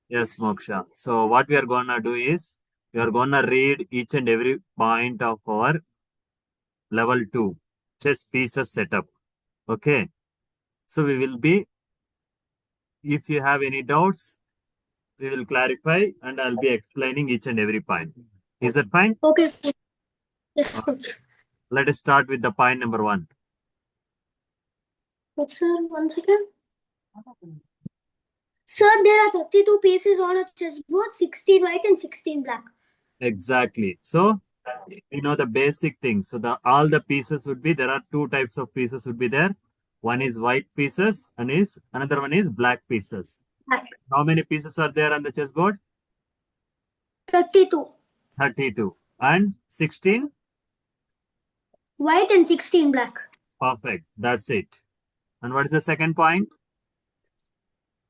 Yes, Moksha. So what we are gonna do is we are gonna read each and every point of our level 2 chess pieces setup. Okay. So we will be, if you have any doubts, we will clarify and I'll be explaining each and every point. Is that fine? Okay. Yes, Uh, coach. Let us start with the point number 1. Yes, sir. 1 second. Sir, there are 32 pieces on a chessboard, 16 white and 16 black. Exactly. So we know the basic things. So the all the pieces would be, there are two types of pieces would be there. One is white pieces and is another one is black pieces. Black. How many pieces are there on the chessboard? 32 32. And 16? white and 16 black. Perfect. That's it. And what is the second point?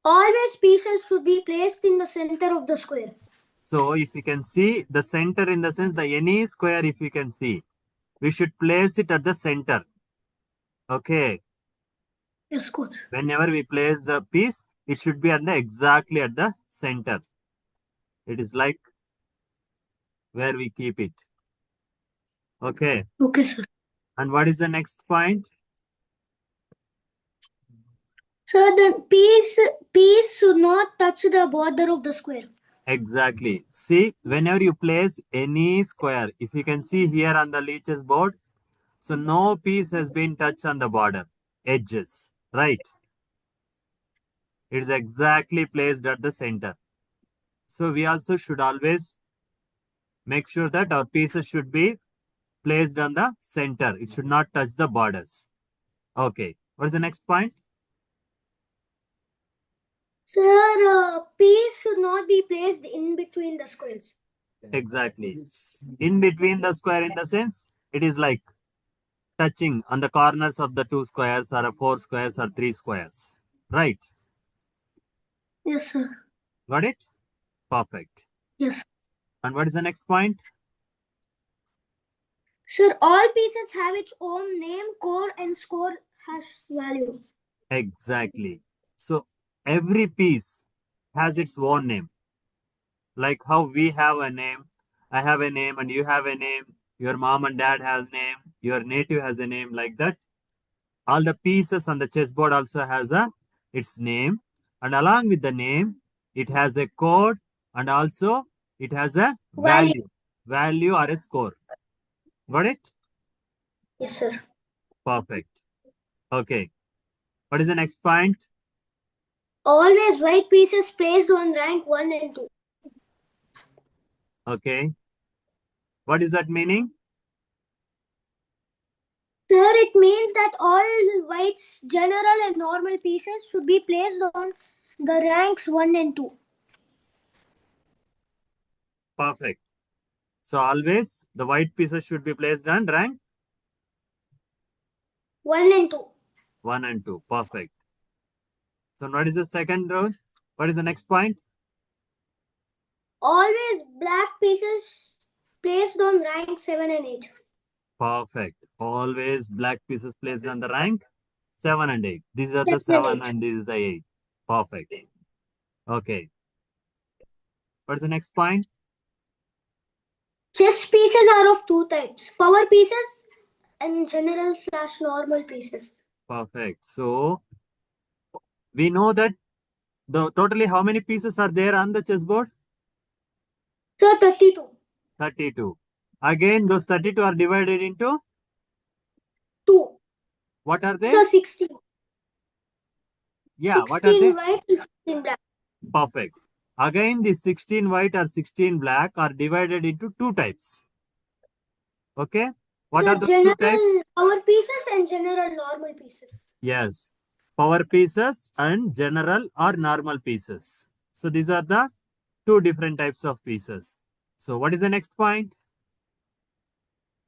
Always pieces should be placed in the center of the square. So if you can see the center, in the sense the any square, if you can see, we should place it at the center. Okay. Yes, coach. Whenever we place the piece, it should be at the exactly at the center. It is like where we keep it. Okay. Okay, sir. And what is the next point? Sir, the piece should not touch the border of the square. Exactly. See, whenever you place any square, if you can see here on the leeches board, so no piece has been touched on the border, edges, right? It is exactly placed at the center. So we also should always make sure that our pieces should be placed on the center. It should not touch the borders. Okay. What is the next point? Sir, piece should not be placed in between the squares. Exactly. In between the square, in the sense, it is like touching on the corners of the two squares or 4 squares or 3 squares. Right? Yes, sir. Got it? Perfect. Yes. And what is the next point? Sir, all pieces have its own name, code, and score hash value. Exactly. So every piece has its own name. Like how we have a name, I have a name, and you have a name, your mom and dad has a name, your native has a name, like that. All the pieces on the chessboard also has its name, and along with the name, it has a code, and also it has a value or a score. Got it? Yes, sir. Perfect. Okay. What is the next point? Always white pieces placed on rank 1 and 2. Okay. What is that meaning? Sir, it means that all whites, general and normal pieces should be placed on the ranks 1 and 2. Perfect. So always the white pieces should be placed on rank 1 and 2. 1 and 2. Perfect. So what is the second round? What is the next point? Always black pieces placed on rank 7 and 8. Perfect. Always black pieces placed on the rank 7 and 8. These are 7 the and 7 8. and this is the 8. Perfect. Okay. What is the next point? Chess pieces are of two types, power pieces and general / normal pieces. Perfect. So we know that the totally how many pieces are there on the chessboard? Sir, 32. 32. Again, those 32 are divided into 2. what are they? Sir, 16. Yeah, what are 16 they? white and 16 black. Perfect. Again, the 16 white or 16 black are divided into two types. Okay. What are Sir, those two types? general power pieces and general normal pieces. Yes. Power pieces and general or normal pieces. So these are the two different types of pieces. So what is the next point?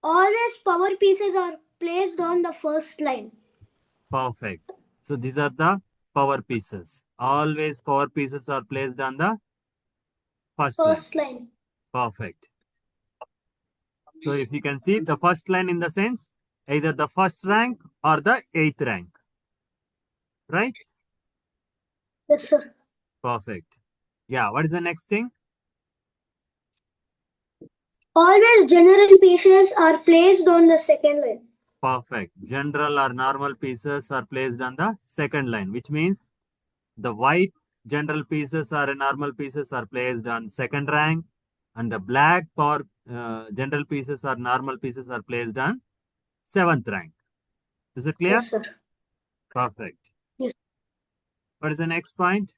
Always power pieces are placed on the first line. Perfect. So these are the power pieces. Always power pieces are placed on the first line. First line. Perfect. So if you can see the first line, in the sense either the first rank or the 8th rank. Right? Yes, sir. Perfect. Yeah, what is the next thing? Always general pieces are placed on the second line. Perfect. General or normal pieces are placed on the second line, which means the white general pieces or normal pieces are placed on second rank, and the black or general pieces or normal pieces are placed on seventh rank. Is it clear? Yes, sir. Perfect. Yes. What is the next point?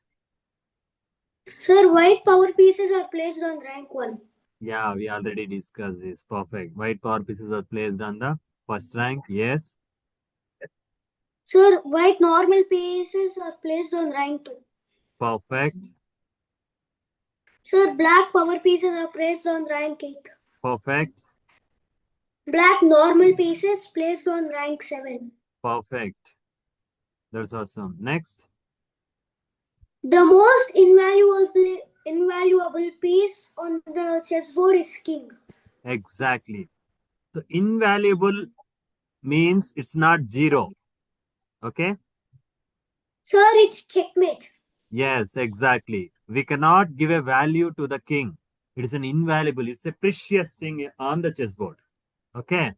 Sir, white power pieces are placed on rank 1. Yeah, we already discussed this. Perfect. White power pieces are placed on the first rank. Yes. Sir, white normal pieces are placed on rank 2. Perfect. Sir, black power pieces are placed on rank 8. Perfect. Black normal pieces placed on rank 7. Perfect. That's awesome. Next. The most invaluable piece on the chessboard is king. Exactly. So invaluable means it's not zero. Okay. Sir, it's checkmate. Yes, exactly. We cannot give a value to the king. It is an invaluable, it's a precious thing on the chessboard. Okay.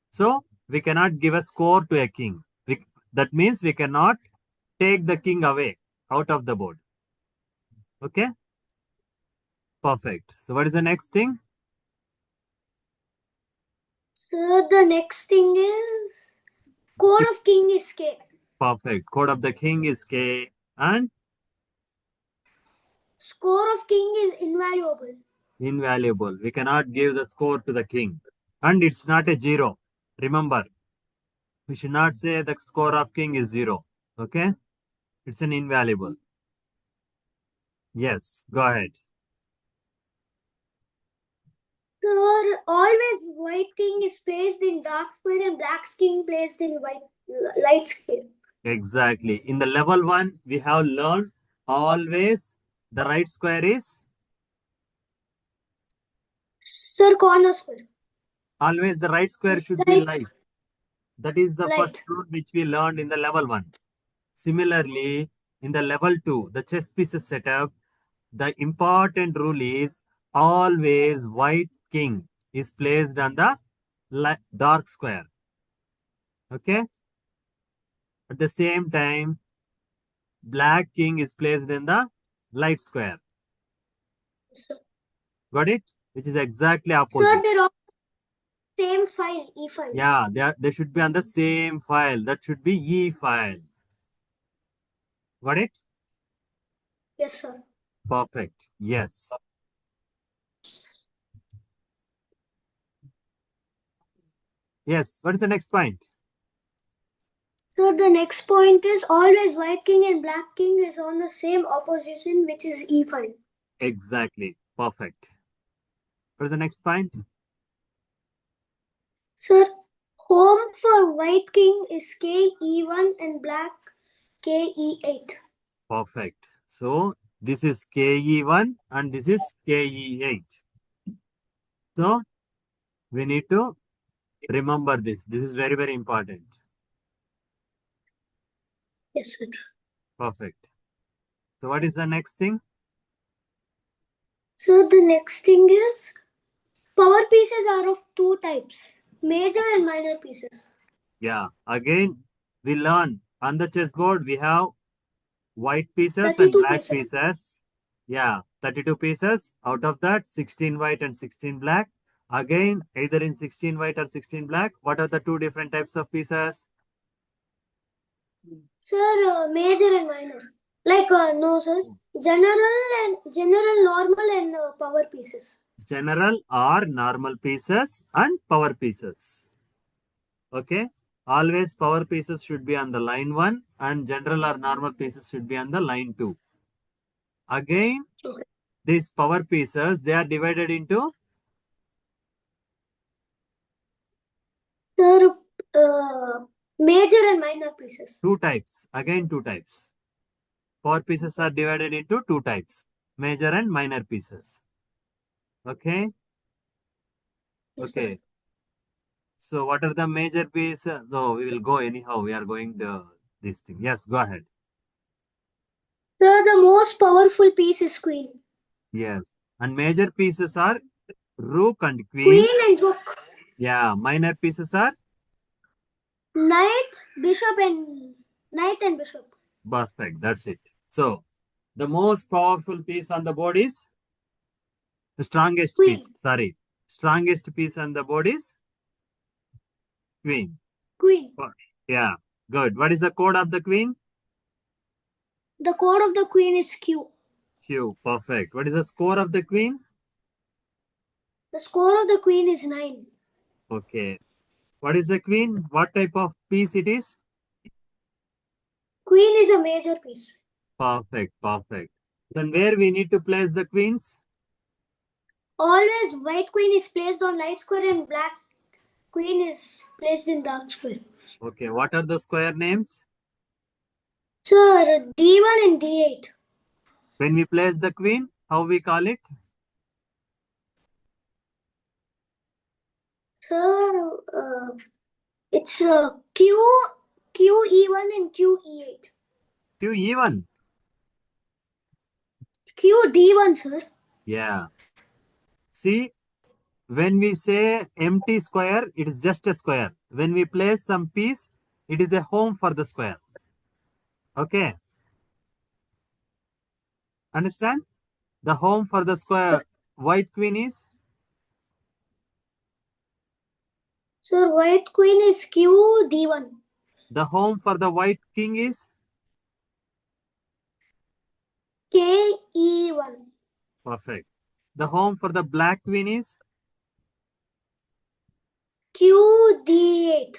So we cannot give a score to a king. That means we cannot take the king away out of the board. Okay. Perfect. So what is the next thing? Sir, the next thing is code of king is K. Perfect. Code of the king is K, and Score of king is invaluable. invaluable. We cannot give the score to the king. And it's not a zero. Remember, we should not say the score of king is zero. Okay. It's an invaluable. Yes. Go ahead. Sir, always white king is placed in dark square and black king placed in white light square. Exactly. In the level one, we have learned always the right square is Sir, corner square. always the right square should be Like light. That is the first light. rule which we learned in the level one. Similarly, in the level two, the chess pieces setup, the important rule is always white king is placed on the dark square. Okay. At the same time, black king is placed in the light square. Sir, Got it? Which is exactly sir, opposite. they're all same file, E file. Yeah, they should be on the same file. That should be E file. Got it? Yes, sir. Perfect. Yes. Yes. What is the next point? So the next point is always white king and black king is on the same opposition, which is E5. Exactly. Perfect. What is the next point? Sir, home for white king is KE1 and black KE8. Perfect. So this is KE1 and this is KE8. So we need to remember this. This is very, very important. Yes, sir. Perfect. So what is the next thing? So the next thing is power pieces are of two types, major and minor pieces. Yeah. Again, we learn on the chessboard we have white pieces and 32 black pieces. pieces. Yeah, 32 pieces. Out of that, 16 white and 16 black. Again, either in 16 white or 16 black. What are the two different types of pieces? Sir, major and minor. No, sir. General, normal, and power pieces. General or normal pieces and power pieces. Okay. Always power pieces should be on the line 1 and general or normal pieces should be on the line 2. Again, Okay. these power pieces, they are divided into Sir, major and minor pieces. two types. Again, two types. Power pieces are divided into two types, major and minor pieces. Okay. Yes, sir. Okay. So what are the major pieces? No, we will go anyhow. We are going to this thing. Yes, go ahead. Sir, the most powerful piece is queen. Yes. And major pieces are rook and queen. Queen and rook. Yeah. Minor pieces are Knight, bishop and bishop. perfect. That's it. So the most powerful piece on the board is the strongest Queen. piece. Sorry. Strongest piece on the board is queen. Queen. Yeah. Good. What is the code of the queen? The code of the queen is Q. Q. Perfect. What is the score of the queen? The score of the queen is 9. Okay. What is the queen? What type of piece it is? Queen is a major piece. Perfect. Perfect. Then where we need to place the queens? Always white queen is placed on light square and black queen is placed in dark square. Okay. What are the square names? Sir, D1 and D8. When we place the queen, how we call it? Sir, it's QE1 and QE8. Q even. QD1, sir. Yeah. See, when we say empty square, it is just a square. When we place some piece, it is a home for the square. Okay. Understand? The home for the square white queen is? Sir, white queen is QD1. The home for the white king is? KE1. Perfect. The home for the black queen is? QD8.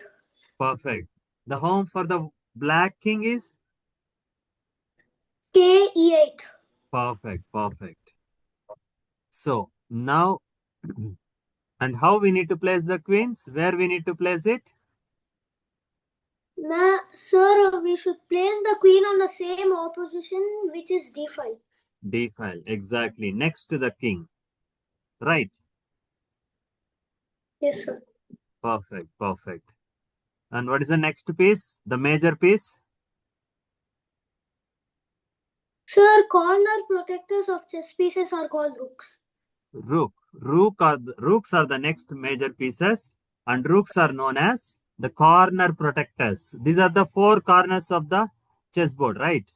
Perfect. The home for the black king is? KE8. Perfect. Perfect. So now, and how we need to place the queens? Where we need to place it? Sir, we should place the queen on the same opposition, which is D5. D exactly. Next to the king. Right. Yes, sir. Perfect. Perfect. And what is the next piece? The major piece? Sir, corner protectors of chess pieces are called rooks. Rook. Rooks are the next major pieces, and rooks are known as the corner protectors. These are the four corners of the chessboard, right?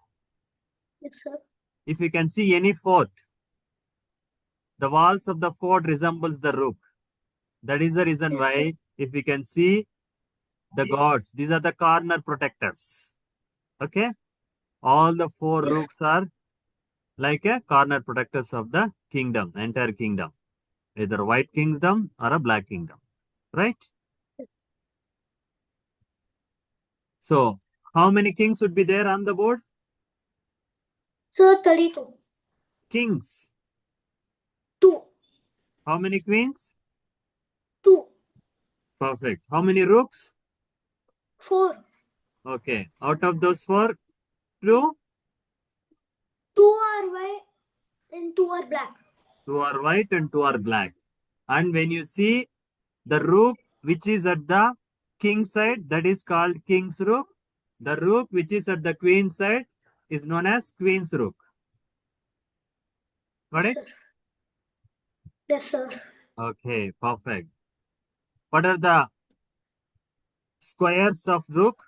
Yes, sir. If you can see any fort, the walls of the fort resembles the rook. That is the reason Yes, why, sir. if we can see the gods, these are the corner protectors. Okay? All the four Yes. rooks are like a corner protectors of the kingdom, entire kingdom, either white kingdom or a black kingdom, right? So, how many kings would be there on the board? Sir, 32. Kings. 2. How many queens? 2. Perfect. How many rooks? 4. Okay. Out of those four, two, 2 are white and 2 are black. two are white and two are black. And when you see the rook which is at the king side, that is called king's rook. The rook which is at the queen side is known as queen's rook. Got Yes, it? sir. Yes, sir. Okay, perfect. What are the squares of rook?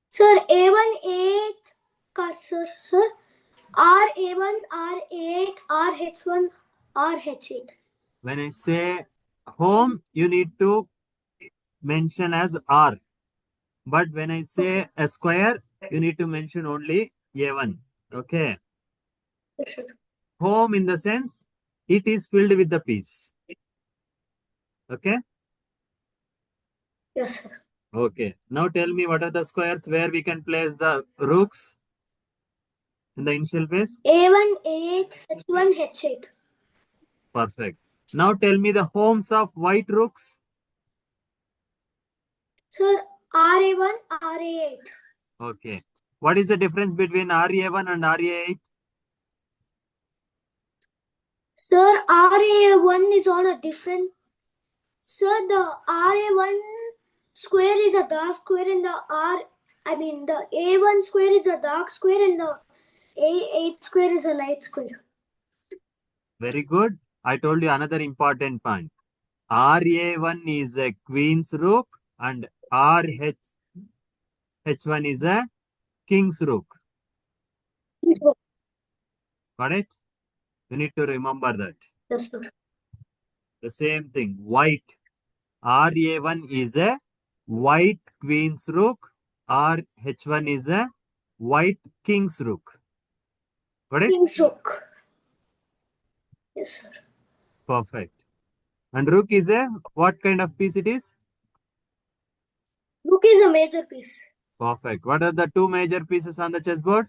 Sir, A1, A8, sir. R1, R8, RH1, RH8. When I say home, you need to mention as R. But when I say Okay. a square, you need to mention only A1. Okay. Yes, sir. Home in the sense it is filled with the piece. Okay. Yes, sir. Okay. Now tell me what are the squares where we can place the rooks in the initial phase? A1, A8, H1, H8. Perfect. Now tell me the homes of white rooks. Sir, RA1, RA8. Okay. What is the difference between RA1 and RA8? Sir, RA1 is on a different. Sir, the RA1 square is a dark square and the A1 square is a dark square and the 8 square is a light square. Very good. I told you another important point. RA1 is a queen's rook and RH1 is a king's rook. Got it? You need to remember that. Yes, sir. The same thing. White. RA1 is a white queen's rook. RH1 is a white king's rook. Got it? King's rook. Yes, sir. Perfect. And rook is a what kind of piece it is? Rook is a major piece. Perfect. What are the two major pieces on the chessboard?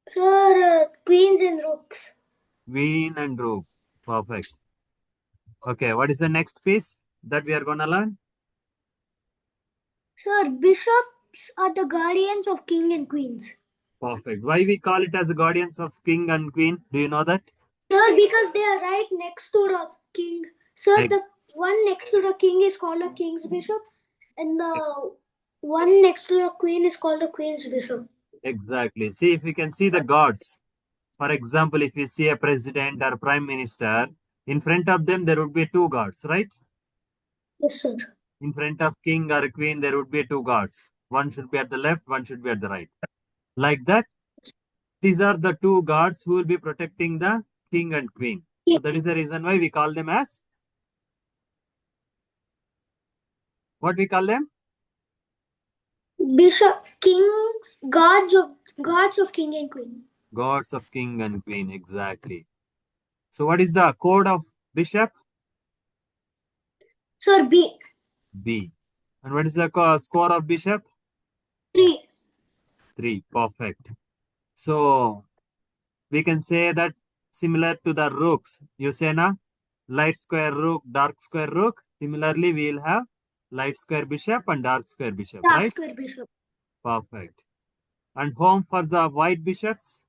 Sir, queens and rooks. Queen and rook. Perfect. Okay, what is the next piece that we are going to learn? Sir, bishops are the guardians of king and queens. Perfect. Why we call it as the guardians of king and queen? Do you know that? Sir, because they are right next to the king. Sir, Ex- the one next to the king is called a king's bishop, and the one next to the queen is called a queen's bishop. Exactly. See, if we can see the gods, for example, if you see a president or prime minister, in front of them there would be two gods, right? Yes, sir. In front of king or queen, there would be two gods. One should be at the left, one should be at the right. Like that, these are the two gods who will be protecting the king and queen. So that is the reason why we call them as what we call them? Bishop, king, gods of king and queen. Gods of king and queen, exactly. So what is the code of bishop? Sir, B. B. And what is the score of bishop? 3. 3. Perfect. So we can say that similar to the rooks. You say na light square rook, dark square rook. Similarly, we will have light square bishop and dark square bishop, Dark right? square bishop. Perfect. And home for the white bishops?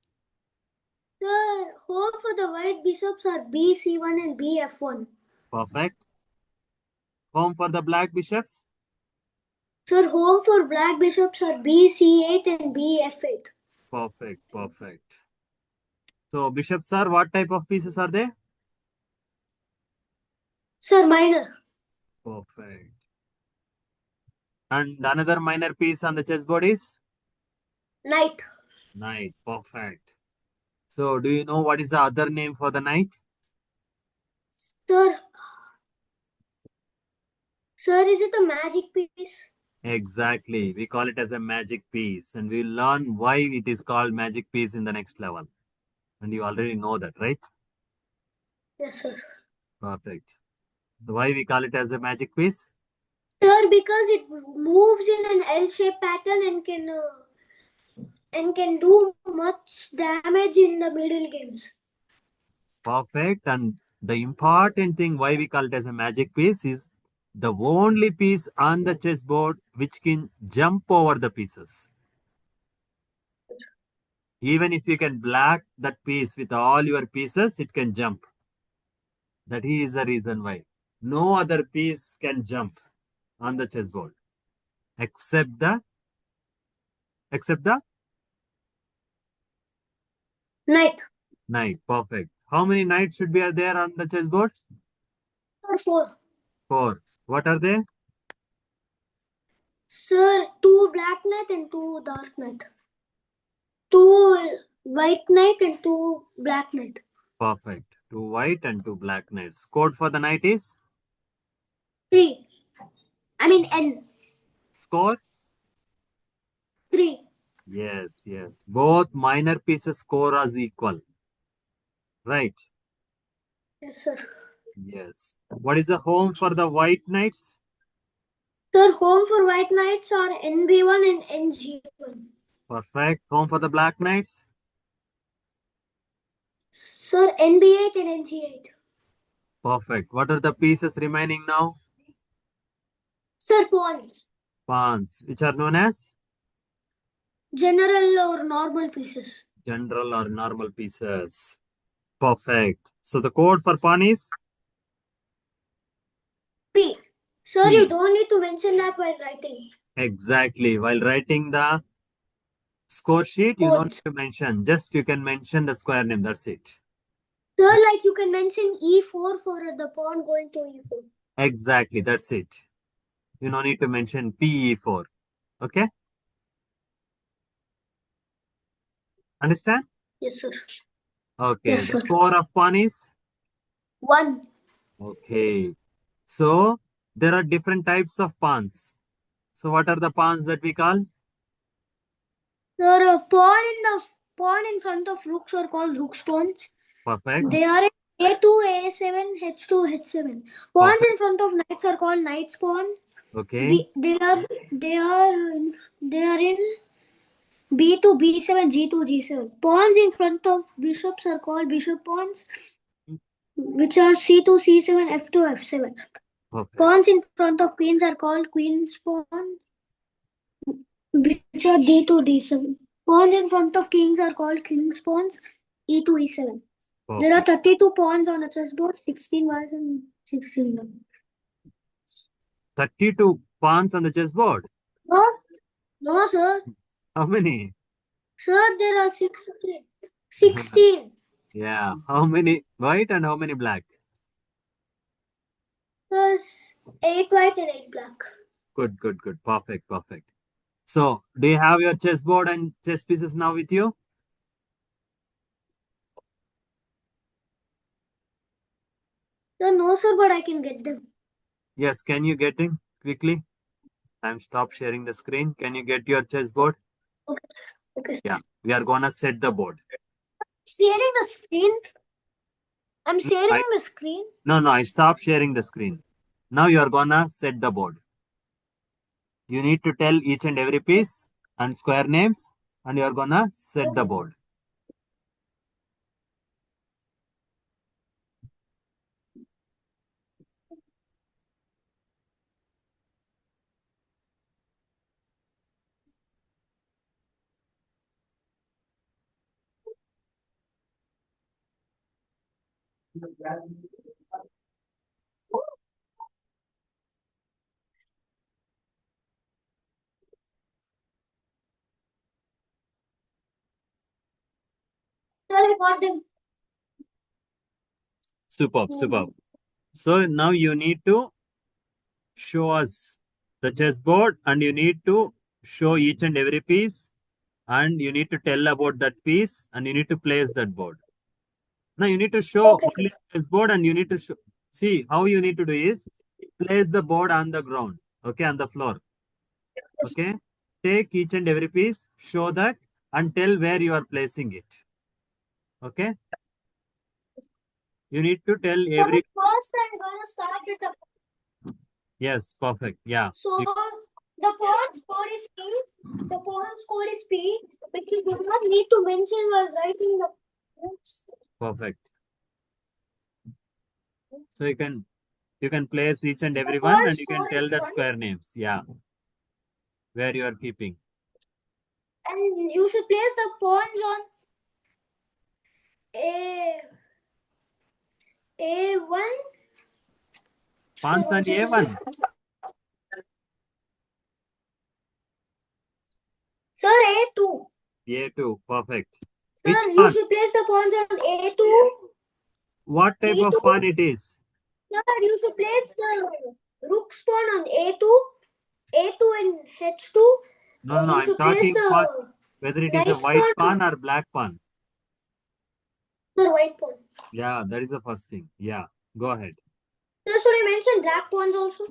Sir, home for the white bishops are BC1 and BF1. Perfect. Home for the black bishops? Sir, home for black bishops are BC8 and BF8. Perfect. Perfect. So bishops are what type of pieces are they? Sir, minor. Perfect. And another minor piece on the chessboard is? Knight. Knight. Perfect. So do you know what is the other name for the knight? Sir, is it a magic piece? Exactly. We call it as a magic piece. And we'll learn why it is called magic piece in the next level. And you already know that, right? Yes, sir. Perfect. So why we call it as a magic piece? Sir, because it moves in an L-shaped pattern and can do much damage in the middle games. Perfect. And the important thing why we call it as a magic piece is the only piece on the chessboard which can jump over the pieces. Even if you can black that piece with all your pieces, it can jump. That is the reason why. No other piece can jump on the chessboard except the Knight. knight. Perfect. How many knights should be there on the chessboard? Sir, 4. 4. What are they? Sir, 2 black knight and 2 dark knight. 2 white knight and 2 black knight. Perfect. 2 white and 2 black knights. Code for the knight is? 3. I mean N. Score? 3. Yes, yes. Both minor pieces score as equal. Right? Yes, sir. Yes. What is the home for the white knights? Sir, home for white knights are NB1 and NG1. Perfect. Home for the black knights? Sir, NB8 and NG8. Perfect. What are the pieces remaining now? Sir, pawns. Pawns, which are known as General or normal pieces. general or normal pieces. Perfect. So the code for pawn is P. Sir, you P. don't need to mention that while writing. Exactly. While writing the score sheet, you don't Codes. need to mention. Just you can mention the square name. That's it. Sir, like you can mention E4 for the pawn going to E4. Exactly. That's it. You don't need to mention PE4. Okay? Understand? Yes, sir. Okay. Yes, The sir. score of pawn is? 1. Okay. So there are different types of pawns. So what are the pawns that we call? Sir, pawn in front of rooks are called rook's pawns. Perfect. They are in A2, A7, H2, H7. Pawns Perfect. in front of knights are called knight's pawn. Okay. They are in B2, B7, G2, G7. Pawns in front of bishops are called bishop pawns, which are C2, C7, F2, F7. Perfect. Pawns in front of queens are called queen's pawn, which are D2, D7. Pawns in front of kings are called king's pawns, E2, E7. There are Perfect. 32 pawns on a chessboard, 16 white and 16 black. 32 pawns on the chessboard. No, no, sir. How many? Sir, there are 16. 16. Yeah. How many white and how many black? Plus 8 white and 8 black. Good, good, good. Perfect, perfect. So, do you have your chessboard and chess pieces now with you? Sir, no, sir, but I can get them. Yes. Can you get in quickly? I'm stop sharing the screen. Can you get your chessboard? Okay, okay. Yeah. We are gonna set the board. Sharing the screen. I'm sharing I, the screen. no, I stopped sharing the screen. Now you are gonna set the board. You need to tell each and every piece and square names, and you are gonna set the board. Sir, I got them. Superb, superb. So now you need to show us the chessboard, and you need to show each and every piece, and you need to tell about that piece, and you need to place that board. Now you need to show Okay, only sir. chessboard, and you need to show. See how you need to do is place the board on the ground, okay, on the floor, okay. Take each and every piece, show that, and tell where you are placing it, okay. You need to tell So every. first I'm gonna start with the. Yes, perfect. Yeah. So the pawn's code is P. The pawn's code is P, which you do not need to mention while writing the. Perfect. So you can place each and The every one, and pawn's you can code tell is that 1, square names. Yeah, where you are keeping. and you should place the pawns on A A1. Pawns on Sir, A1. A2. A2. Perfect. Which Sir, you pawn? should place the pawns on A2, What type of E2. pawn it is? Sir, you should place the rook's pawn on A2, A2 and H2, No, and no, you I'm should place talking first the whether it is a knight's white pawn on pawn or black pawn. the white pawn. Yeah, that is the first thing. Yeah, go ahead. Sir, should I mention black pawns also?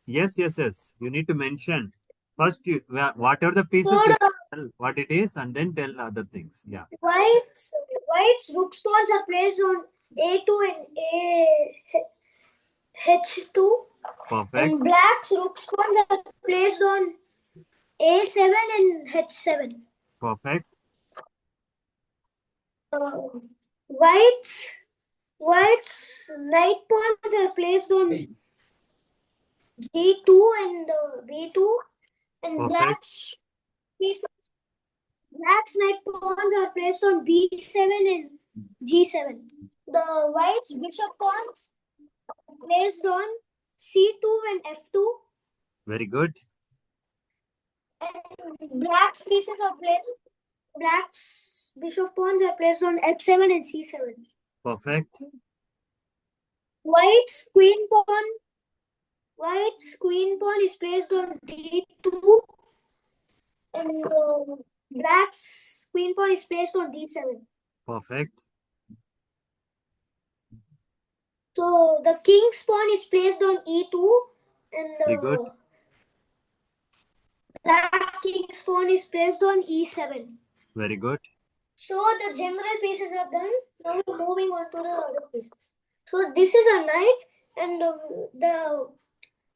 Yes, yes, yes. You need to mention first. Whatever the pieces, For you the tell what it is, and then tell other things. Yeah, white's rook's pawns are placed on A2 and H2, perfect, and black's rook's pawns are placed on A7 and H7. perfect, Uh, white's white's knight pawns are placed on G2 and B2, and perfect, pieces, black's knight pawns are placed on B7 and G7. The white's bishop pawns placed on C2 and F2, very good. and black's pieces are placed Black's bishop pawns are placed on f7 and c7. Perfect. White's queen pawn. White's queen pawn is placed on d2, and black's queen pawn is placed on d7. Perfect. So the king's pawn is placed on e2, and Very good. black king's pawn is placed on e7. Very good. So the general pieces are done. Now we're moving on to the other pieces. So this is a knight, and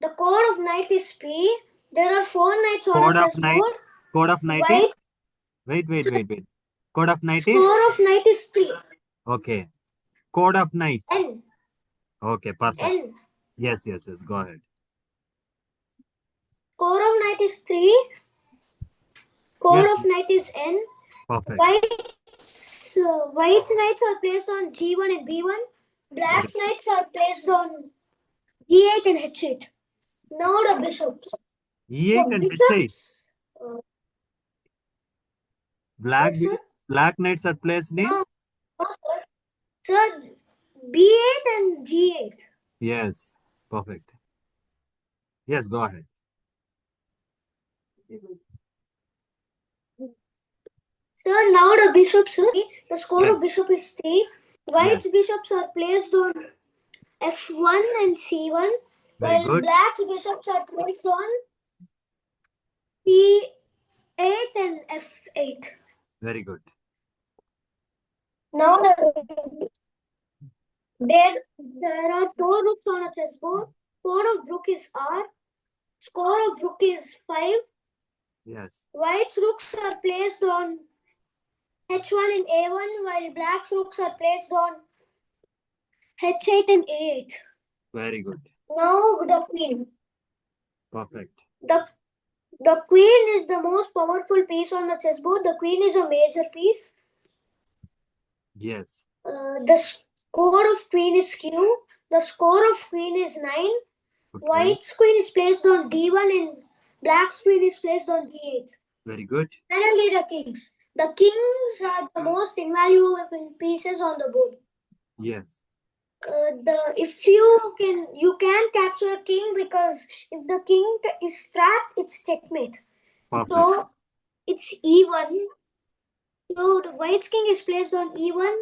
the code of knight is P. There are 4 knights on a Code of knight. chessboard. Code of knight White. is. Wait. Code of knight is. Score of knight is 3. Okay. Code of knight. N. Okay. Perfect. N. Yes. Go ahead. Score of knight is 3. Code Yes. of knight is N. Perfect. White's knights are placed on G1 and B1. Black's knights are placed on D8 and H8. Now the bishops. E8 and H8. Black knights are placed in. No, sir. Sir, B8 and G8. Yes. Perfect. Yes. Go ahead. Sir, now the bishops. The score Yes. of bishop is 3. White's bishops are placed on F1 and C1, Very while good. black's bishops are placed on C8 and F8. Very good. Now there are 4 rooks on a chessboard. Score of rook is R. Score of rook is 5. Yes. White's rooks are placed on H1 and A1, while black's rooks are placed on H8 and A8. Very good. Now the queen. Perfect. The queen is the most powerful piece on the chessboard. The queen is a major piece. Yes. The score of queen is Q. The score of queen is 9. Okay. White's queen is placed on D1 and black's queen is placed on D8. Very good. Finally, the kings. The kings are the most invaluable pieces on the board. Yes. If you can capture a king, because if the king is trapped, it's checkmate. Perfect. So it's E1. So the white's king is placed on E1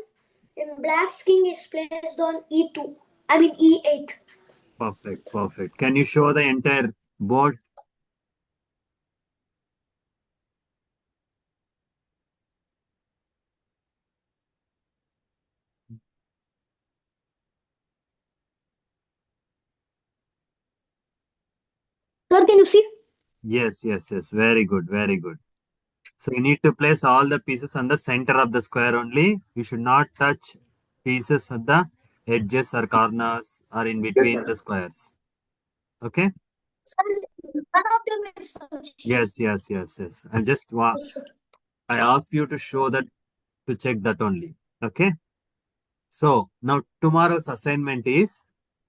and black's king is placed on E2. I mean E8. Perfect. Can you show the entire board? Sir, can you see? Yes. Very good. So you need to place all the pieces on the center of the square only. You should not touch pieces at the edges or corners or in between the squares. Okay? Sir, none of them is such. Yes. I asked you to show that, to check that only. Okay? So now tomorrow's assignment is,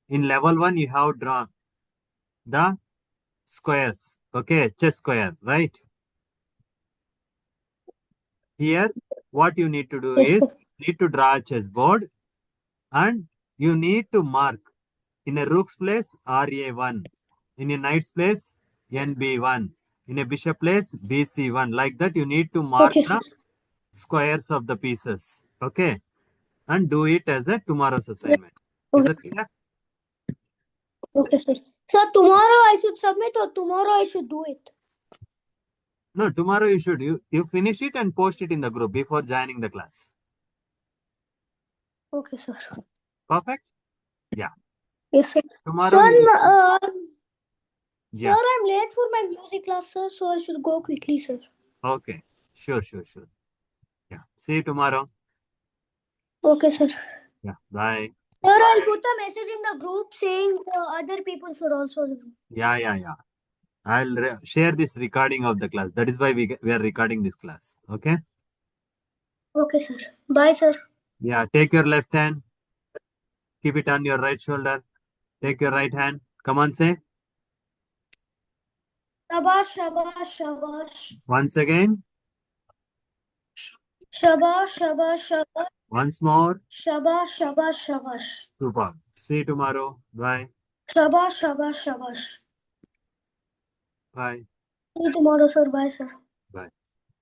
in level 1 you have drawn the squares. Okay? Chess square, right? Here, what you need to do Yes, is, sir. you need to draw a chessboard and you need to mark in a rook's place RA1, in a knight's place NB1, in a bishop place BC1. Like that, you need to mark Okay, sir. the squares of the pieces. Okay? And do it as a tomorrow's assignment. Is Okay, that clear? okay, sir. Sir, tomorrow I should submit or tomorrow I should do it? No, tomorrow you should. You finish it and post it in the group before joining the class. Okay, sir. Perfect? Yeah. Yes, sir. Tomorrow Sir, yeah. sir, I'm late for my music class, sir, so I should go quickly, sir. Okay. Sure. Yeah. See you tomorrow. Okay, sir. Yeah. Bye. Sir, I'll put a message in the group saying other people should also do. Yeah. I'll share this recording of the class. That is why we are recording this class. Okay? Okay, sir. Bye, sir. Yeah. Take your left hand. Keep it on your right shoulder. Take your right hand. Come on, say. Shabash, shabash, shabash. Once again. Shabash, shabash, shabash, Once more. shabash, shabash, shabash. Super. See you tomorrow. Bye. Shabash, shabash, shabash. Bye. See you tomorrow, sir. Bye, sir. Bye.